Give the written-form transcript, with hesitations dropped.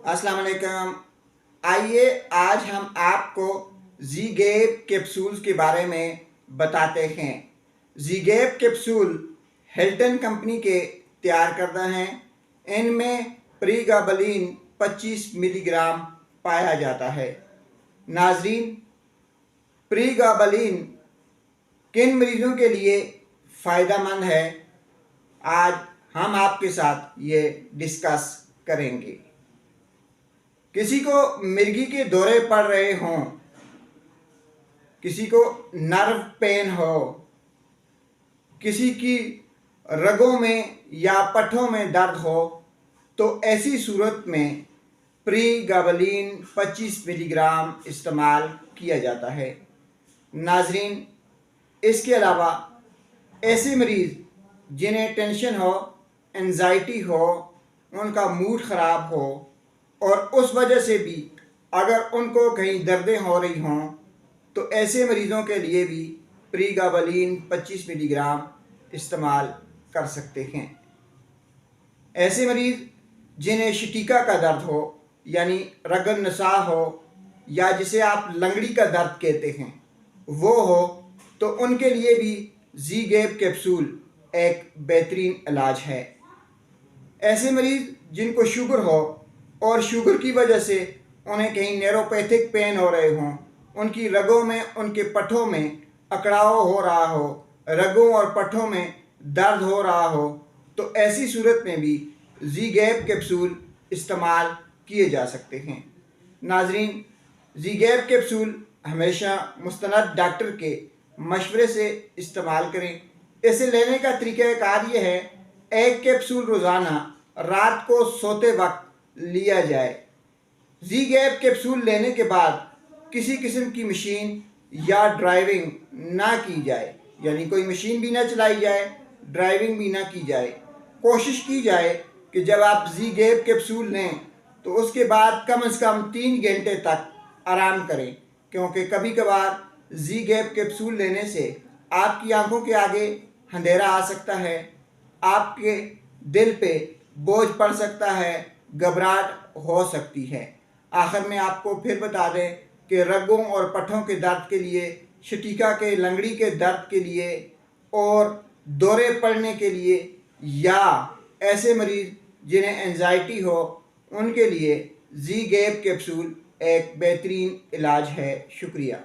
अस्सलाम वालेकुम। आइए आज हम आपको ज़ी-गैप कैप्सूल्स के बारे में बताते हैं। ज़ी-गैप कैप्सूल हिल्टन कंपनी के तैयार करता हैं। इनमें प्रीगाबलिन 25 मिलीग्राम पाया जाता है। नाजरीन, प्रीगाबलिन किन मरीज़ों के लिए फ़ायदेमंद है, आज हम आपके साथ ये डिस्कस करेंगे। किसी को मिर्गी के दौरे पड़ रहे हों, किसी को नर्व पेन हो, किसी की रगों में या पट्ठों में दर्द हो, तो ऐसी सूरत में प्रीगाबलिन 25 मिलीग्राम इस्तेमाल किया जाता है। नाजरीन, इसके अलावा ऐसे मरीज़ जिन्हें टेंशन हो, एंजाइटी हो, उनका मूड ख़राब हो और उस वजह से भी अगर उनको कहीं दर्दें हो रही हों, तो ऐसे मरीज़ों के लिए भी प्रीगाबलिन 25 मिलीग्राम इस्तेमाल कर सकते हैं। ऐसे मरीज़ जिन्हें शकीका का दर्द हो, यानी रगन नसा हो, या जिसे आप लंगड़ी का दर्द कहते हैं, वो हो, तो उनके लिए भी ज़ी-गैप कैप्सूल एक बेहतरीन इलाज है। ऐसे मरीज़ जिनको शुगर हो और शुगर की वजह से उन्हें कहीं न्यूरोपैथिक पेन हो रहे हों, उनकी रगों में, उनके पट्ठों में अकड़ाव हो रहा हो, रगों और पट्ठों में दर्द हो रहा हो, तो ऐसी सूरत में भी ज़ी-गैप कैप्सूल इस्तेमाल किए जा सकते हैं। नाजरीन, ज़ी-गैप कैप्सूल हमेशा मुस्तनद डॉक्टर के मशवरे से इस्तेमाल करें। इसे लेने का तरीक़ाकार ये है, एक कैप्सूल रोज़ाना रात को सोते वक्त लिया जाए। ज़ी-गैप कैप्सूल लेने के बाद किसी किस्म की मशीन या ड्राइविंग ना की जाए, यानी कोई मशीन भी ना चलाई जाए, ड्राइविंग भी ना की जाए। कोशिश की जाए कि जब आप ज़ी-गैप कैप्सूल लें तो उसके बाद कम से कम 3 घंटे तक आराम करें, क्योंकि कभी कभार ज़ी-गैप कैप्सूल लेने से आपकी आंखों के आगे अंधेरा आ सकता है, आपके दिल पे बोझ पड़ सकता है, घबराहट हो सकती है। आखिर में आपको फिर बता दें कि रगों और पट्ठों के दर्द के लिए, शकीका के, लंगड़ी के दर्द के लिए और दौरे पड़ने के लिए, या ऐसे मरीज़ जिन्हें एंजाइटी हो, उनके लिए ज़ी-गैप कैप्सूल एक बेहतरीन इलाज है। शुक्रिया।